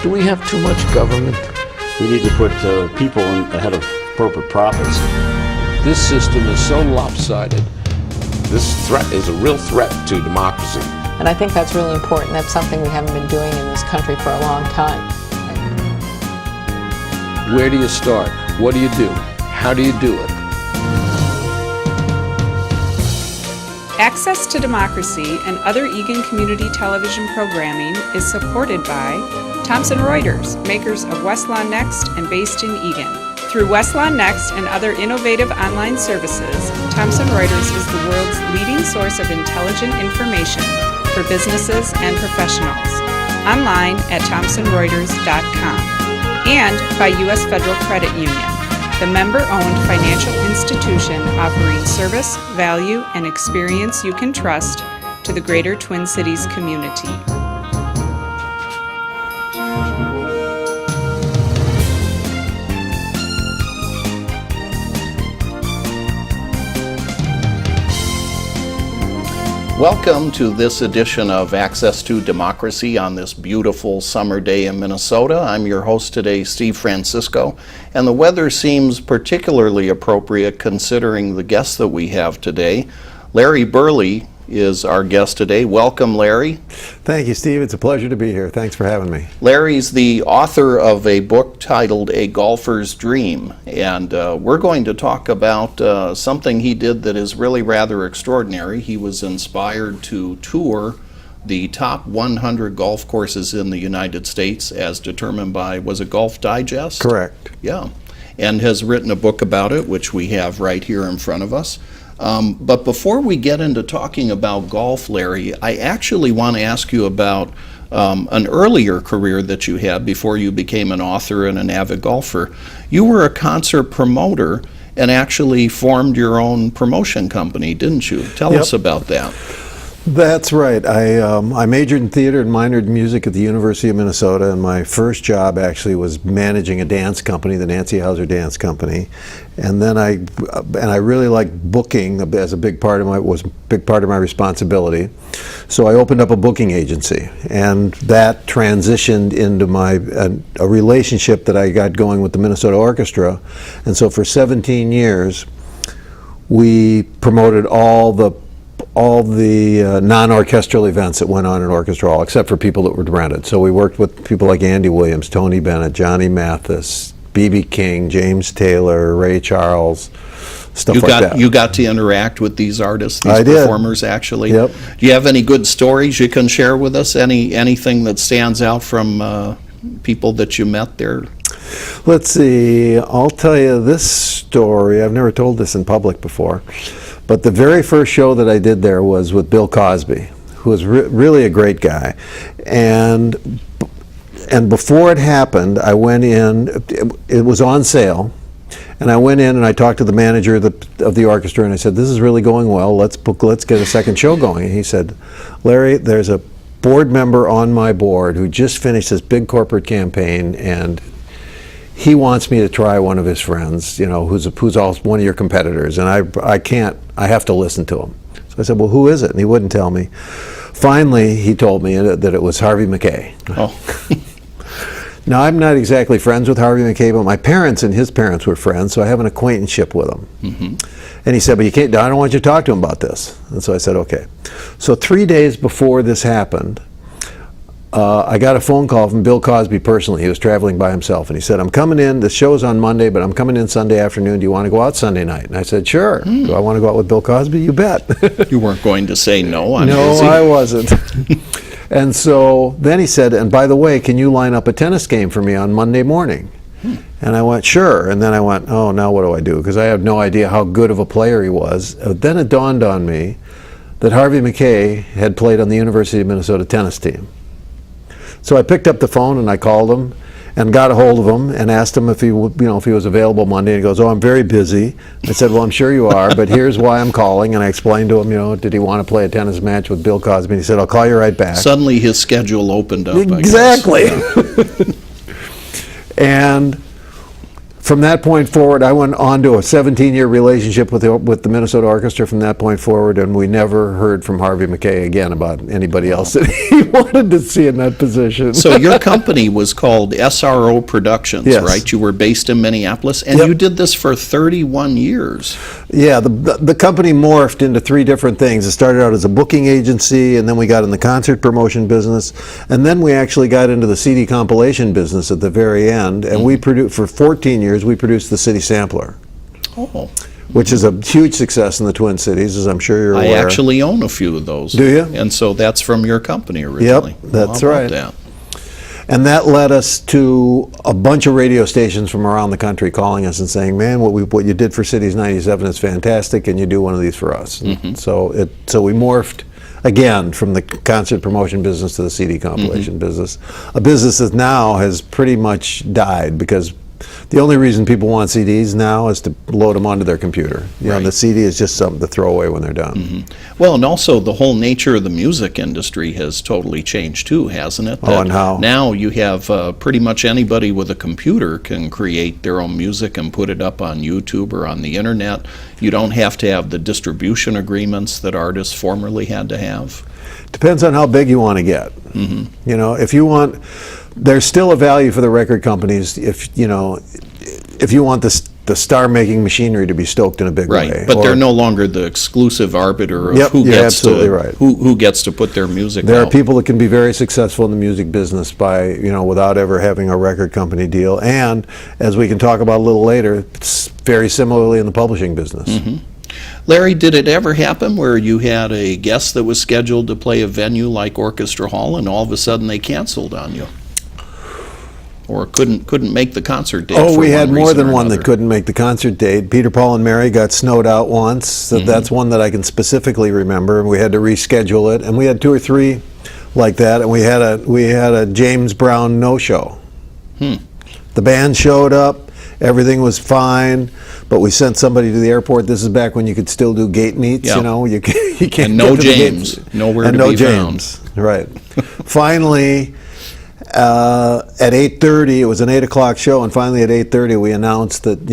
Do we have too much government? We need to put people ahead of corporate profits. This system is so lopsided. This threat is a real threat to democracy. And I think that's really important. That's something we haven't been doing in this country for a long time. Where do you start? What do you do? How do you do it? Access to Democracy and other Eagan community television programming is supported by Thomson Reuters, makers of Westlaw Next and based in Eagan. Through Westlaw Next and other innovative online services, Thomson Reuters is the world's leading source of intelligent information for businesses and professionals. Online at thomsonreuters.com. And by U.S. Federal Credit Union, the member-owned financial institution offering service, value, and experience you can trust to the greater Twin Cities community. Welcome to this edition of Access to Democracy on this beautiful summer day in Minnesota. I'm your host today, Steve Francisco, and the weather seems particularly appropriate considering the guests that we have today. Larry Berle is our guest today. Welcome, Larry. Thank you, Steve. It's a pleasure to be here. Thanks for having me. Larry's the author of a book titled A Golfer's Dream, and we're going to talk about something he did that is really rather extraordinary. He was inspired to tour the top 100 golf courses in the United States as determined by, was it Golf Digest? Correct. Yeah, and has written a book about it, which we have right here in front of us. But before we get into talking about golf, Larry, I actually want to ask you about an earlier career that you had before you became an author and an avid golfer. You were a concert promoter and actually formed your own promotion company, didn't you? Tell us about that. That's right. I majored in theater and minored in music at the University of Minnesota, and my first job actually was managing a dance company, the Nancy Hauser Dance Company. And then I really liked booking as a big part of my responsibility. So I opened up a booking agency, and that transitioned into a relationship that I got going with the Minnesota Orchestra. And so for 17 years, we promoted all the non-orchestral events that went on in Orchestra Hall, except for people that were rented. So we worked with people like Andy Williams, Tony Bennett, Johnny Mathis, B.B. King, James Taylor, Ray Charles, stuff like that. You got to interact with these artists, these I did. Performers, actually. Yep. Do you have any good stories you can share with us? Anything that stands out from people that you met there? Let's see. I'll tell you this story. I've never told this in public before. But the very first show that I did there was with Bill Cosby, who was really a great guy. And before it happened, I went in, it was on sale, and I went in and I talked to the manager of the orchestra, and I said, this is really going well, let's get a second show going. And he said, Larry, there's a board member on my board who just finished this big corporate campaign, and he wants me to try one of his friends, who's also one of your competitors, and I have to listen to him. So I said, well, who is it? And he wouldn't tell me. Finally, he told me that it was Harvey Mackay. Oh. Now, I'm not exactly friends with Harvey Mackay, but my parents and his parents were friends, so I have an acquaintanceship with him. Mm-hmm. And he said, but I don't want you to talk to him about this. And so I said, okay. So 3 days before this happened, I got a phone call from Bill Cosby personally. He was traveling by himself, and he said, I'm coming in, the show's on Monday, but I'm coming in Sunday afternoon. Do you want to go out Sunday night? And I said, sure. Do I want to go out with Bill Cosby? You bet. You weren't going to say no, I'm No, busy. I wasn't. And so then he said, and by the way, can you line up a tennis game for me on Monday morning? And I went, sure. And then I went, oh, now what do I do? Because I have no idea how good of a player he was. Then it dawned on me that Harvey Mackay had played on the University of Minnesota tennis team. So I picked up the phone and I called him and got a hold of him and asked him if he was available Monday. And he goes, oh, I'm very busy. I said, well, I'm sure you are, but here's why I'm calling. And I explained to him, did he want to play a tennis match with Bill Cosby? And he said, I'll call you right back. Suddenly his schedule opened up. Exactly. I guess. And from that point forward, I went on to a 17-year relationship with the Minnesota Orchestra from that point forward, and we never heard from Harvey McKay again about anybody else that he wanted to see in that position. So your company was called SRO Productions, Yes. right? You were based in Minneapolis, and Yep. you did this for 31 years. Yeah, the company morphed into three different things. It started out as a booking agency, and then we got in the concert promotion business, and then we actually got into the CD compilation business at the very end, and we produced, for 14 years, we produced the City Sampler, Oh, which is a huge success in the Twin Cities, as I'm sure you're I aware. actually own a few of those. Do you? And so that's from your company originally. that's How about right. that? And that led us to a bunch of radio stations from around the country calling us and saying, "Man, what you did for Cities 97 is fantastic. Can you do one of these for us?" So we morphed again from the concert promotion business to the CD compilation business, a business that now has pretty much died because the only reason people want CDs now is to load them onto their computer. You know, Right. the CD is just something to throw away when they're done. Well, and also the whole nature of the music industry has totally changed too, hasn't it? Oh, and how? Now you have pretty much anybody with a computer can create their own music and put it up on YouTube or on the internet. You don't have to have the distribution agreements that artists formerly had to have. Depends on how big you want to get. You know, if you want, there's still a value for the record companies if you want the star-making machinery to be stoked in a big way. Right, but Or they're no longer the exclusive arbiter of Yep, who you're gets absolutely to right. who gets to put their music there are out. people that can be very successful in the music business by, without ever having a record company deal. And as we can talk about a little later, it's very similarly in the publishing business. Larry, did it ever happen where you had a guest that was scheduled to play a venue like Orchestra Hall and all of a sudden they canceled on you? Or couldn't make the concert date? Oh, for we had one more reason than or one that another? couldn't make the concert date. Peter, Paul, and Mary got snowed out once. So that's one that I can specifically remember. And we had to reschedule it. And we had two or three like that. And we had a James Brown no-show. The band showed up. Everything was fine. But we sent somebody to the airport. This is back when you could still do gate meets. Yeah. You can't And no get to the James. gates. Nowhere and to no be found. James. Right. Finally, at 8:30, it was an 8 o'clock show, and finally at 8:30 we announced that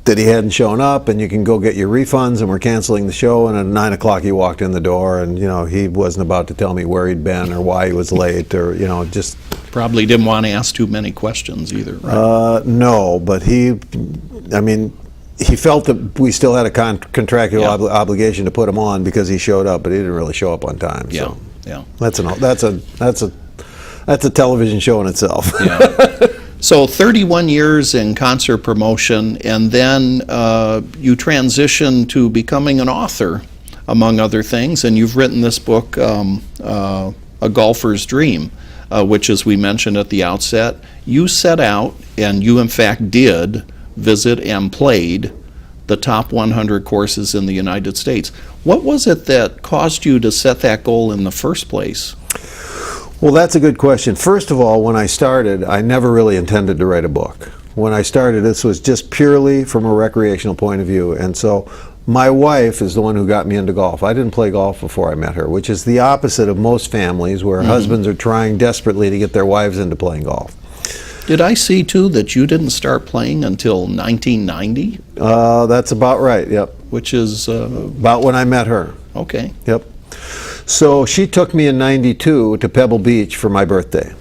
that he hadn't shown up, and you can go get your refunds, and we're canceling the show. And at 9 o'clock he walked in the door, and he wasn't about to tell me where he'd been or why he was late, or just Probably didn't want to ask too many questions either, right? no. But he felt that we still had a contractual Yeah. obligation to put him on because he showed up, but he didn't really show up on time. Yeah, So yeah. that's a television show in itself. Yeah. So 31 years in concert promotion, and then you transitioned to becoming an author, among other things, and you've written this book, A Golfer's Dream, which, as we mentioned at the outset, you set out, and you in fact did, visit and played the top 100 courses in the United States. What was it that caused you to set that goal in the first place? Well, that's a good question. First of all, when I started, I never really intended to write a book. When I started, this was just purely from a recreational point of view. And so my wife is the one who got me into golf. I didn't play golf before I met her, which is the opposite of most families where husbands are trying desperately to get their wives into playing golf. Did I see, too, that you didn't start playing until 1990, That's about right, yep. which is, About when I met her, okay. yep. So she took me in '92 to Pebble Beach for my birthday.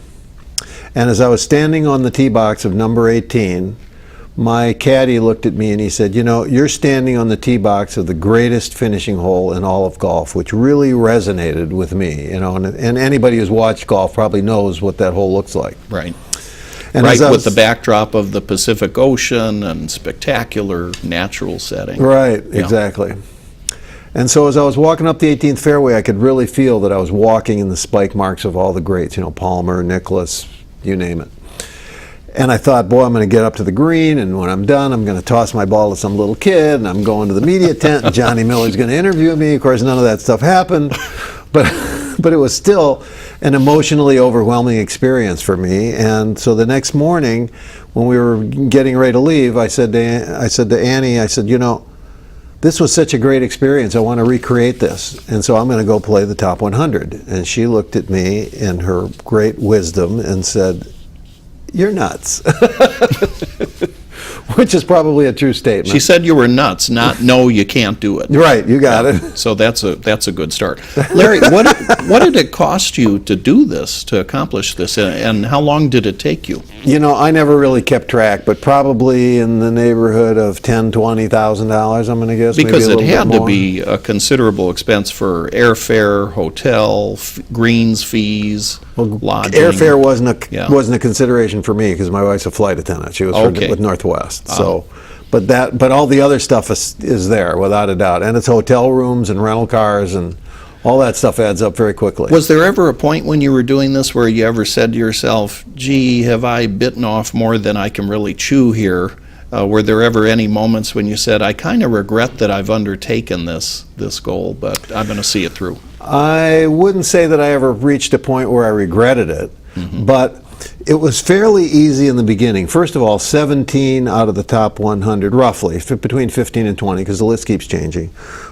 And as I was standing on the tee box of number 18, my caddy looked at me and he said, you're standing on the tee box of the greatest finishing hole in all of golf, which really resonated with me, and anybody who's watched golf probably knows what that hole looks like. Right. And Right, as I with the was- backdrop of the Pacific Ocean and spectacular natural setting. Right, Yeah. exactly. And so as I was walking up the 18th fairway, I could really feel that I was walking in the spike marks of all the greats, Palmer, Nicklaus, you name it. And I thought, boy, I'm going to get up to the green, and when I'm done, I'm going to toss my ball to some little kid, and I'm going to the media tent, and Johnny Miller's going to interview me. Of course, none of that stuff happened, but it was still an emotionally overwhelming experience for me. And so the next morning, when we were getting ready to leave, I said to Annie, I said, this was such a great experience. I want to recreate this. And so I'm going to go play the top 100. And she looked at me in her great wisdom and said, you're nuts. which is probably a true statement. She said you were nuts, not no, you can't do it. Right, you got it. So that's a good start. Larry, what did it cost you to do this, to accomplish this, and how long did it take you? You know, I never really kept track, but probably in the neighborhood of $10,000-$20,000, I'm going to guess. Because maybe a it little had bit to more. be a considerable expense for airfare, hotel, greens fees, lodging. Airfare wasn't Yeah. wasn't a consideration for me because my wife's a flight attendant. She was Okay. with Northwest. So, but all the other stuff is there without a doubt, and it's hotel rooms and rental cars and all that stuff adds up very quickly. Was there ever a point when you were doing this where you ever said to yourself, gee, have I bitten off more than I can really chew here? Were there ever any moments when you said, I kind of regret that I've undertaken this goal, but I'm going to see it through? I wouldn't say that I ever reached a point where I regretted it, Mm-hmm. but it was fairly easy in the beginning. First of all, 17 out of the top 100, roughly, between 15 and 20, because the list keeps changing,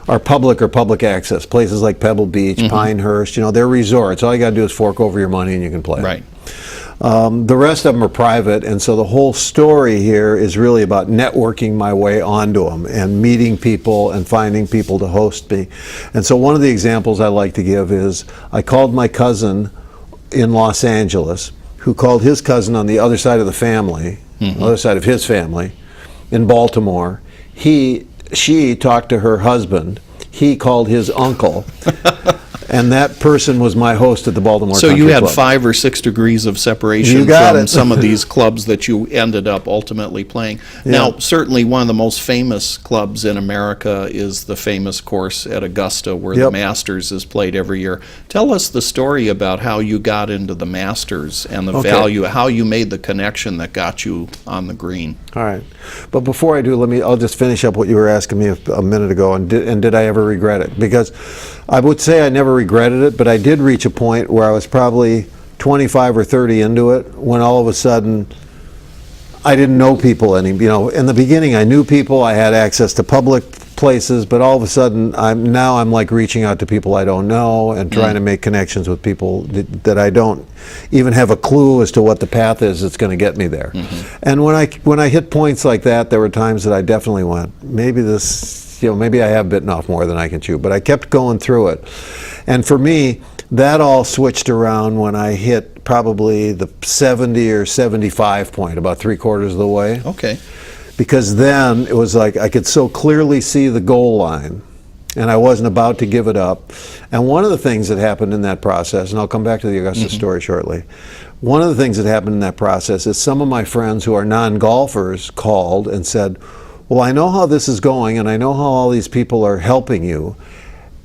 are public or public access. Places like Pebble Beach, Mm-hmm. Pinehurst, they're resorts. All you got to do is fork over your money and you can play. Right. The rest of them are private, and so the whole story here is really about networking my way onto them and meeting people and finding people to host me. And so one of the examples I like to give is I called my cousin in Los Angeles, who called his cousin on the other side of the family, the other side of his family, in Baltimore. She talked to her husband. He called his uncle. And that person was my host at the Baltimore So Country you had Club. 5 or 6 degrees of separation You got from it. some of these clubs that you ended up ultimately playing. Now, certainly one of the most famous clubs in America is the famous course at Augusta where the Yep. Masters is played every year. Tell us the story about how you got into the Masters and the Okay. value, how you made the connection that got you on the green. All right, but before I do, I'll just finish up what you were asking me a minute ago, and did I ever regret it? Because I would say I never regretted it, but I did reach a point where I was probably 25 or 30 into it when all of a sudden I didn't know people any. In the beginning I knew people, I had access to public places, but all of a sudden I'm like reaching out to people I don't know and trying to make connections with people that I don't even have a clue as to what the path is that's going to get me there. And when I hit points like that, there were times that I definitely went, maybe maybe I have bitten off more than I can chew, but I kept going through it. And for me, that all switched around when I hit probably the 70 or 75 point, about 3/4 of the way. Okay. Because then it was like I could so clearly see the goal line and I wasn't about to give it up. And one of the things that happened in that process, and I'll come back to the Augusta story shortly, one of the things that happened in that process is some of my friends who are non-golfers called and said, well, I know how this is going and I know how all these people are helping you,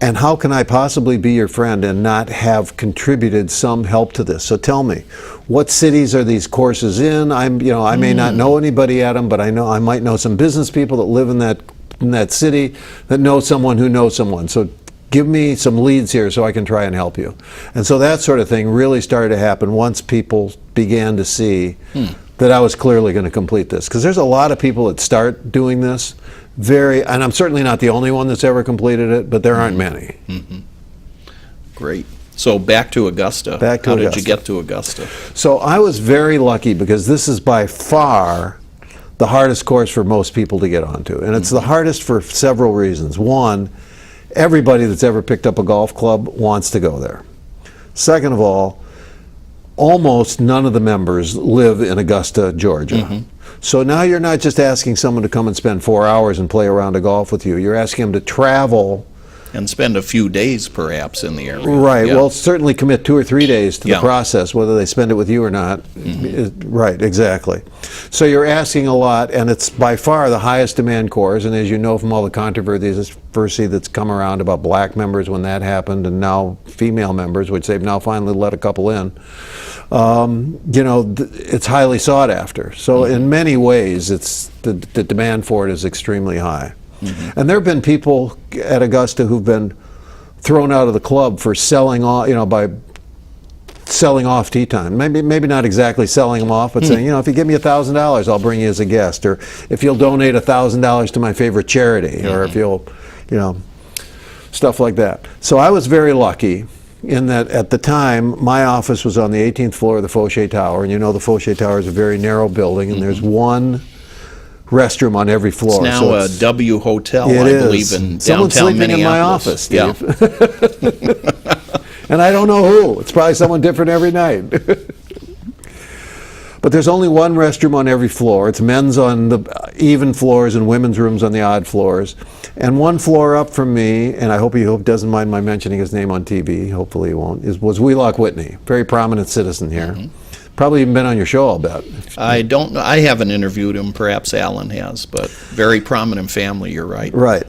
and how can I possibly be your friend and not have contributed some help to this? So tell me, what cities are these courses in? I may not know anybody at them, but I know I might know some business people that live in that city that know someone who knows someone. So give me some leads here so I can try and help you. And so that sort of thing really started to happen once people began to see that I was clearly going to complete this. Because there's a lot of people that start doing this, and I'm certainly not the only one that's ever completed it, but there aren't many. Great. So back to Augusta. Back to How did Augusta. you get to Augusta? So I was very lucky because this is by far the hardest course for most people to get onto. And it's the hardest for several reasons. One, everybody that's ever picked up a golf club wants to go there. Second of all, almost none of the members live in Augusta, Georgia. So now you're not just asking someone to come and spend 4 hours and play a round of golf with you. You're asking them to travel. And spend a few days perhaps in the area. Right. Yeah. Well, certainly commit 2 or 3 days to Yeah. the process, whether they spend it with you or not. Right, exactly. So you're asking a lot, and it's by far the highest demand course. And as you know from all the controversy that's come around about black members when that happened, and now female members, which they've now finally let a couple in, it's highly sought after. So in many ways, it's the demand for it is extremely high. And there have been people at Augusta who've been thrown out of the club for selling off, by selling off tee time. Maybe not exactly selling them off, but saying, if you give me $1,000, I'll bring you as a guest, or if you'll donate $1,000 to my favorite charity, or if you'll, stuff like that. So I was very lucky in that at the time my office was on the 18th floor of the Fauché Tower, and the Fauché Tower is a very narrow building, and there's one restroom on every floor. It's now so a W Hotel, it I is. believe, in Someone's downtown sleeping Minneapolis. in my office, Steve. And I don't know who. It's probably someone different every night. But there's only one restroom on every floor. It's men's on the even floors and women's rooms on the odd floors. And one floor up from me, and I hope he doesn't mind my mentioning his name on TV, hopefully he won't, was Wheelock Whitney, very prominent citizen here. Probably even been on your show, I'll bet. I don't know. I haven't interviewed him. Perhaps Alan has, but very prominent family, you're right. Right.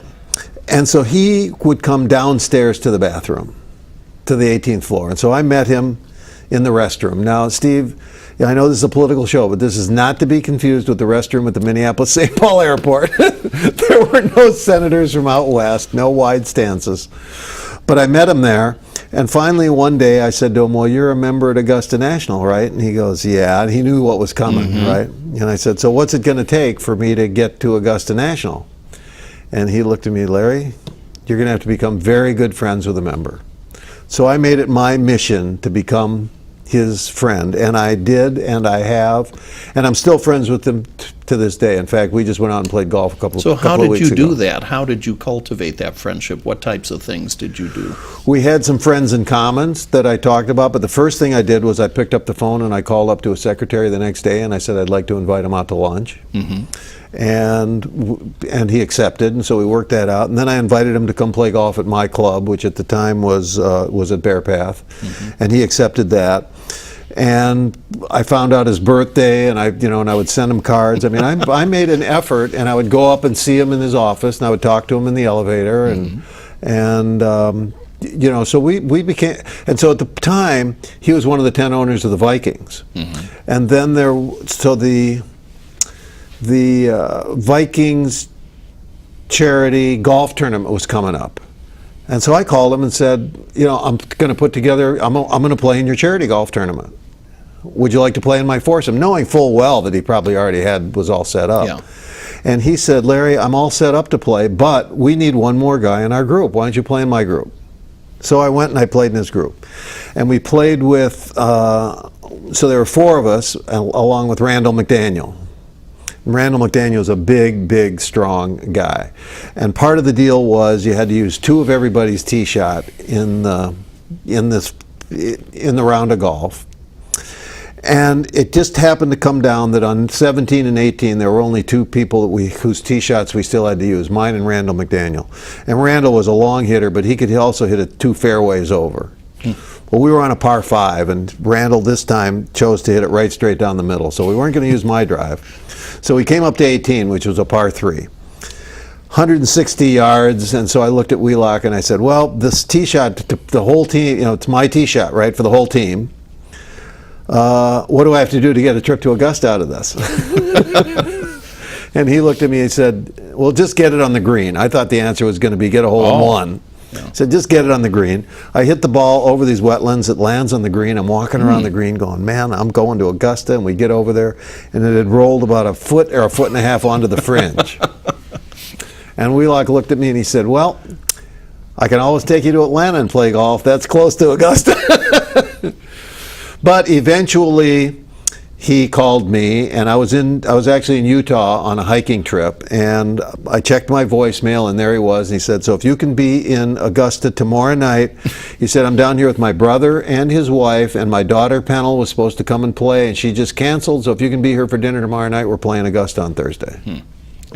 And so he would come downstairs to the bathroom, to the 18th floor. And so I met him in the restroom. Now, Steve, I know this is a political show, but this is not to be confused with the restroom at the Minneapolis-St. Paul airport. There were no senators from out west, no wide stances. But I met him there, and finally one day I said to him, well, you're a member at Augusta National, right? And he goes, yeah, and he knew what was coming, right? And I said, so what's it going to take for me to get to Augusta National? And he looked at me, Larry, you're going to have to become very good friends with a member. So I made it my mission to become his friend, and I did, and I have, and I'm still friends with him to this day. In fact, we just went out and played golf a couple of weeks ago. So how did you do that? How did you cultivate that friendship? What types of things did you do? We had some friends in commons that I talked about, but the first thing I did was I picked up the phone and I called up to a secretary the next day and I said I'd like to invite him out to lunch. And he accepted, and so we worked that out. And then I invited him to come play golf at my club, which at the time was at Bear Path, and he accepted that. And I found out his birthday, and I would send him cards. I mean, I made an effort, and I would go up and see him in his office, and I would talk to him in the elevator, so we became. And so at the time, he was one of the 10 owners of the Vikings, and then the Vikings charity golf tournament was coming up. And so I called him and said, I'm going to put together, I'm going to play in your charity golf tournament. Would you like to play in my foursome? Knowing full well that he probably already was all set up. Yeah. And he said, Larry, I'm all set up to play, but we need one more guy in our group. Why don't you play in my group? So I went and I played in his group. And we played with, so there were 4 of us, along with Randall McDaniel. Randall McDaniel is a big, strong guy. And part of the deal was you had to use 2 of everybody's tee shot in the round of golf. And it just happened to come down that on 17 and 18 there were only 2 people whose tee shots we still had to use, mine and Randall McDaniel. And Randall was a long hitter, but he could also hit it 2 fairways over. Well, we were on a par 5, and Randall this time chose to hit it right straight down the middle, so we weren't going to use my drive. So we came up to 18, which was a par 3. 160 yards, and so I looked at Wheelock and I said, well, this tee shot, the whole team, it's my tee shot, right, for the whole team. What do I have to do to get a trip to Augusta out of this? And he looked at me and said, well, just get it on the green. I thought the answer was going to be get a hole in one. Yeah. So just get it on the green. I hit the ball over these wetlands. It lands on the green. I'm walking around the green going, man, I'm going to Augusta. And we get over there, and it had rolled about a foot or a foot and a half onto the fringe. And Wheelock looked at me and he said, well, I can always take you to Atlanta and play golf. That's close to Augusta. But eventually he called me, and I was actually in Utah on a hiking trip, and I checked my voicemail, and there he was, and he said, so if you can be in Augusta tomorrow night, he said, I'm down here with my brother and his wife, and my daughter Pennell was supposed to come and play, and she just canceled, so if you can be here for dinner tomorrow night, we're playing Augusta on Thursday.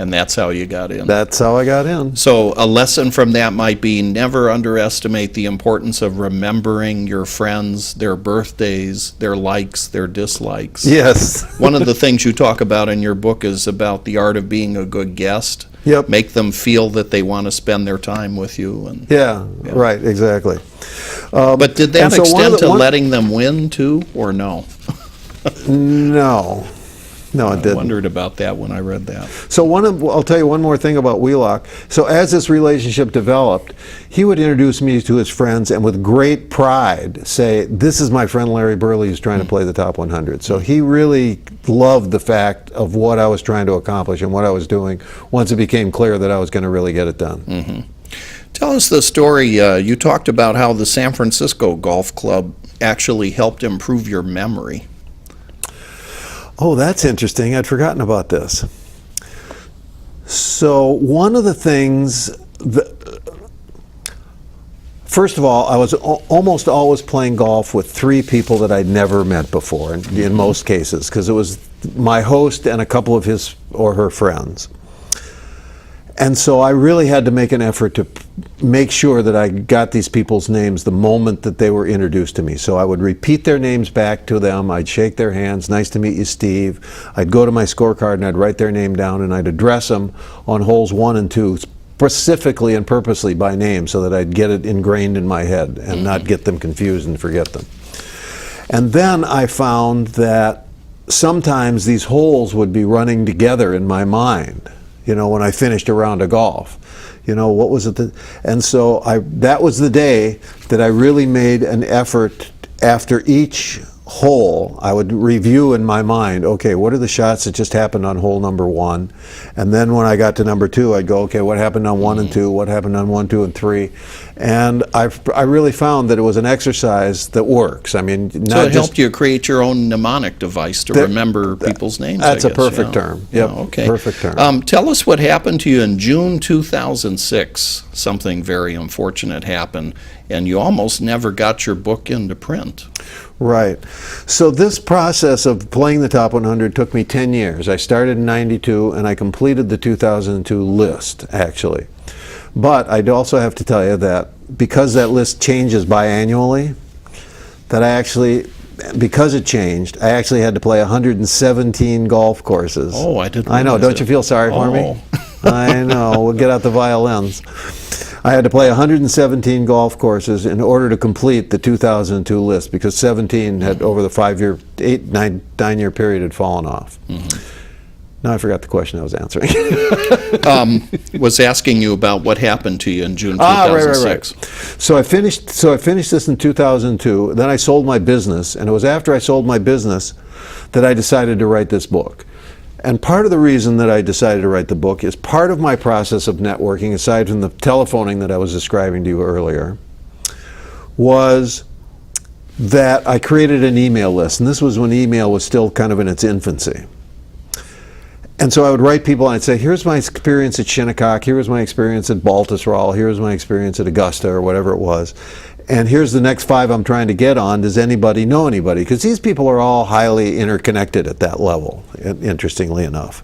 And that's how you got in. That's how I got in. So a lesson from that might be never underestimate the importance of remembering your friends, their birthdays, their likes, their dislikes. Yes. One of the things you talk about in your book is about the art of being a good guest. Yep. Make them feel that they want to spend their time with you. And yeah. Right, exactly. But did that extend to letting them win too, or no? No. No, it didn't. I wondered about that when I read that. So I'll tell you one more thing about Wheelock. So as this relationship developed, he would introduce me to his friends and with great pride say, this is my friend Larry Berle who's trying to play the top 100. So he really loved the fact of what I was trying to accomplish and what I was doing once it became clear that I was going to really get it done. Tell us the story. You talked about how the San Francisco Golf Club actually helped improve your memory. Oh, that's interesting. I'd forgotten about this. So one of the things first of all, I was almost always playing golf with 3 people that I'd never met before, in most cases, because it was my host and a couple of his or her friends. And so I really had to make an effort to make sure that I got these people's names the moment that they were introduced to me. So I would repeat their names back to them. I'd shake their hands. Nice to meet you, Steve. I'd go to my scorecard and I'd write their name down and I'd address them on holes 1 and 2 specifically and purposely by name so that I'd get it ingrained in my head and not get them confused and forget them. And then I found that sometimes these holes would be running together in my mind. You know, when I finished a round of golf, you know, what was it and so that was the day that I really made an effort. After each hole, I would review in my mind, okay, what are the shots that just happened on hole number 1? And then when I got to number 2, I'd go, okay, what happened on 1 and 2? What happened on 1, 2, and 3? And I really found that it was an exercise that works. I mean, not So it just, helped you create your own mnemonic device to remember people's names, that's I a guess, perfect yeah. term. Yep, Okay. perfect term. Tell us what happened to you in June 2006. Something very unfortunate happened, and you almost never got your book into print. Right. So this process of playing the top 100 took me 10 years. I started in 92 and I completed the 2002 list, actually. But I'd also have to tell you that because that list changes biannually, that I actually, because it changed, I actually had to play 117 golf courses. Oh, I didn't I know, realize don't it. you feel sorry for me? Oh. I know, we'll get out the violins. I had to play 117 golf courses in order to complete the 2002 list because 17 had over the 5-year, 9-year period had fallen off. Now I forgot the question I was answering. Was asking you about what happened to you in June 2006. Right. So I finished this in 2002. Then I sold my business, and it was after I sold my business that I decided to write this book. And part of the reason that I decided to write the book is part of my process of networking, aside from the telephoning that I was describing to you earlier, was that I created an email list. And this was when email was still kind of in its infancy. And so I would write people and I'd say, here's my experience at Shinnecock, here's my experience at Baltusrol, here's my experience at Augusta, or whatever it was. And here's the next 5 I'm trying to get on. Does anybody know anybody? Because these people are all highly interconnected at that level, interestingly enough.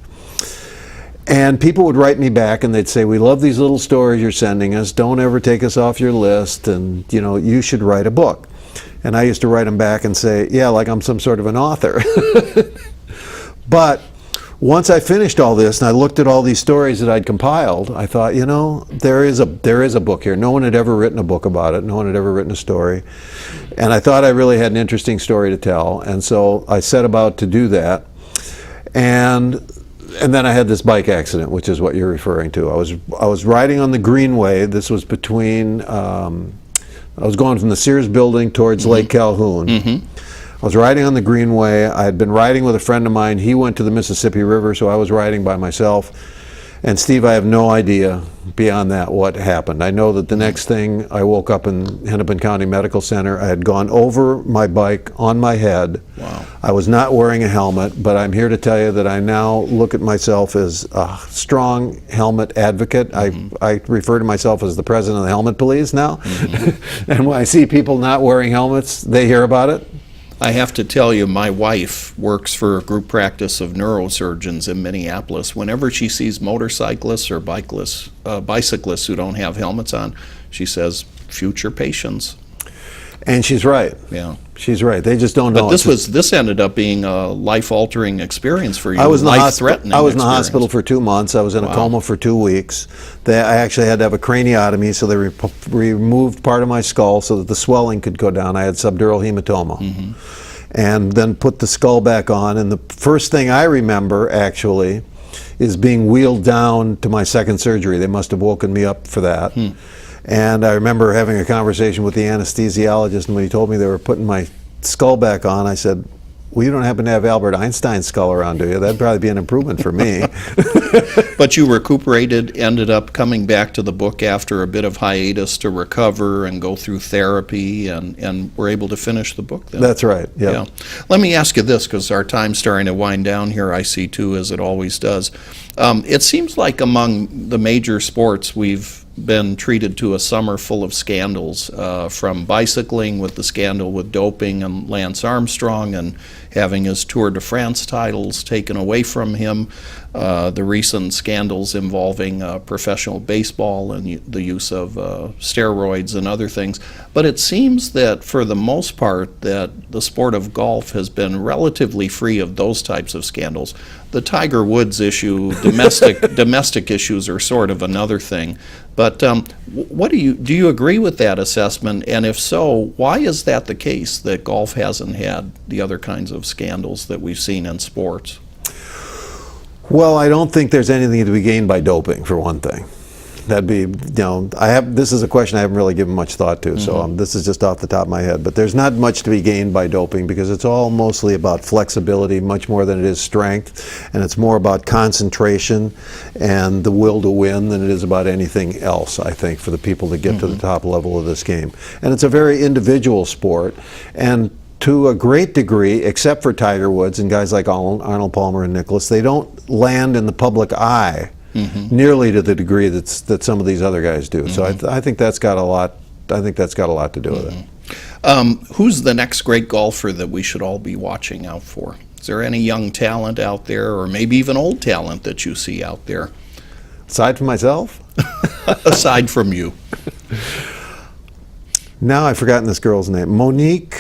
And people would write me back and they'd say, we love these little stories you're sending us. Don't ever take us off your list. And, you know, you should write a book. And I used to write them back and say, yeah, like I'm some sort of an author. But once I finished all this and I looked at all these stories that I'd compiled, I thought, you know, there is a book here. No one had ever written a book about it. No one had ever written a story. And I thought I really had an interesting story to tell. And so I set about to do that. And then I had this bike accident, which is what you're referring to. I was riding on the Greenway. This was between, I was going from the Sears building towards Lake Calhoun. I was riding on the Greenway. I had been riding with a friend of mine. He went to the Mississippi River, so I was riding by myself. And Steve, I have no idea beyond that what happened. I know that the next thing, I woke up in Hennepin County Medical Center. I had gone over my bike on my head. Wow. I was not wearing a helmet, but I'm here to tell you that I now look at myself as a strong helmet advocate. I refer to myself as the president of the helmet police now. And when I see people not wearing helmets, they hear about it. I have to tell you, my wife works for a group practice of neurosurgeons in Minneapolis. Whenever she sees motorcyclists or bicyclists who don't have helmets on, she says, future patients. And she's right. Yeah. She's right. They just don't know. But this ended up being a life-altering experience for you. I was in the life-threatening I was in the experience. hospital for 2 months. I was in a coma for 2 weeks. I actually had to have a craniotomy, so they removed part of my skull so that the swelling could go down. I had subdural hematoma. And then put the skull back on. And the first thing I remember, actually, is being wheeled down to my second surgery. They must have woken me up for that. And I remember having a conversation with the anesthesiologist, and when he told me they were putting my skull back on, I said, Well, you don't happen to have Albert Einstein's skull around, do you? That'd probably be an improvement for me. But you recuperated, ended up coming back to the book after a bit of hiatus to recover and go through therapy, and were able to finish the book then. That's right, yeah. Let me ask you this, because our time's starting to wind down here, I see too, as it always does. It seems like among the major sports we've been treated to a summer full of scandals, from bicycling with the scandal with doping and Lance Armstrong and having his Tour de France titles taken away from him, the recent scandals involving professional baseball and the use of steroids and other things. But it seems that for the most part that the sport of golf has been relatively free of those types of scandals. The Tiger Woods issue, domestic issues are sort of another thing. But what do you agree with that assessment? And if so, why is that the case, that golf hasn't had the other kinds of scandals that we've seen in sports? Well, I don't think there's anything to be gained by doping, for one thing. That'd be, this is a question I haven't really given much thought to, so this is just off the top of my head. But there's not much to be gained by doping, because it's all mostly about flexibility, much more than it is strength, and it's more about concentration and the will to win than it is about anything else, I think, for the people to get to the top level of this game. And it's a very individual sport, and to a great degree, except for Tiger Woods and guys like Arnold Palmer and Nicklaus, they don't land in the public eye nearly to the degree that some of these other guys do. So I think that's got a lot. I think that's got a lot to do with it. Who's the next great golfer that we should all be watching out for? Is there any young talent out there, or maybe even old talent that you see out there? Aside from myself? Aside from you. Now I've forgotten this girl's name. Monique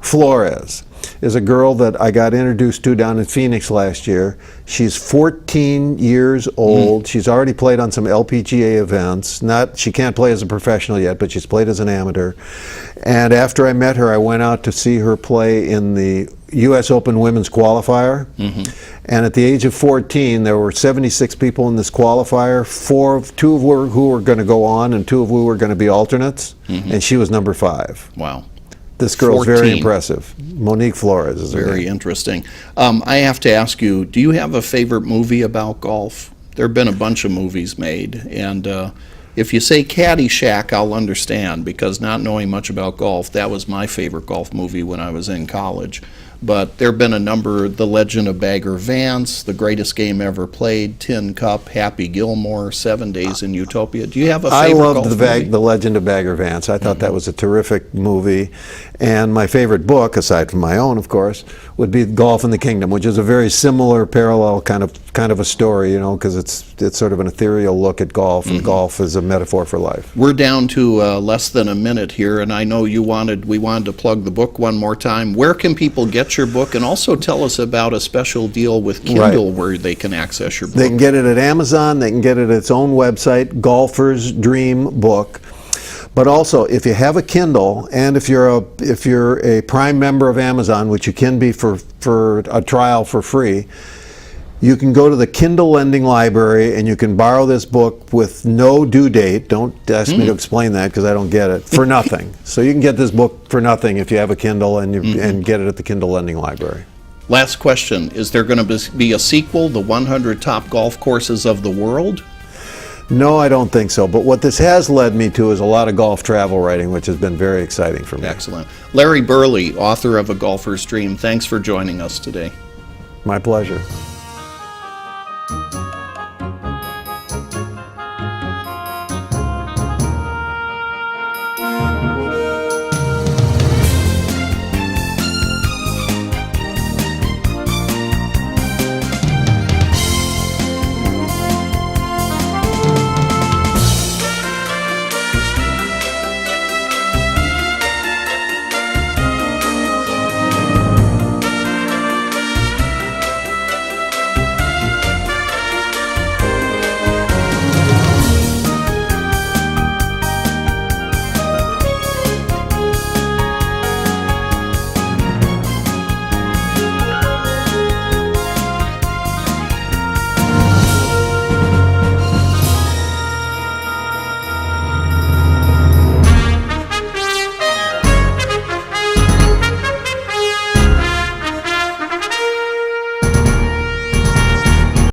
Flores is a girl that I got introduced to down in Phoenix last year. She's 14 years old. She's already played on some LPGA events. She can't play as a professional yet, but she's played as an amateur. And after I met her, I went out to see her play in the U.S. Open Women's Qualifier. And at the age of 14, there were 76 people in this qualifier. Two of who were going to go on, and 2 of who were going to be alternates. And she was number 5. Wow. This girl's 14. very impressive. Monique Flores is her name. Very interesting. I have to ask you, do you have a favorite movie about golf? There have been a bunch of movies made, and if you say Caddyshack, I'll understand, because not knowing much about golf, that was my favorite golf movie when I was in college. But there have been a number: The Legend of Bagger Vance, The Greatest Game Ever Played, Tin Cup, Happy Gilmore, 7 Days in Utopia. Do you have a favorite golf movie? I loved The Legend of Bagger Vance. I thought that was a terrific movie. And my favorite book, aside from my own, of course, would be Golf in the Kingdom, which is a very similar, parallel kind of a story, because it's sort of an ethereal look at golf, and golf is a metaphor for life. We're down to less than a minute here, and I know we wanted to plug the book one more time. Where can people get your book, and also tell us about a special deal with Kindle where they can access your book? They can get it at Amazon. They can get it at its own website, Golfer's Dream Book. But also, if you have a Kindle, and if you're a Prime member of Amazon, which you can be for a trial for free, you can go to the Kindle Lending Library and you can borrow this book with no due date. Don't ask me to explain that, because I don't get it. For nothing. So you can get this book for nothing if you have a Kindle, and get it at the Kindle Lending Library. Last question: is there going to be a sequel, The 100 Top Golf Courses of the World? No, I don't think so. But what this has led me to is a lot of golf travel writing, which has been very exciting for me. Excellent. Larry Berle, author of A Golfer's Dream, thanks for joining us today. My pleasure.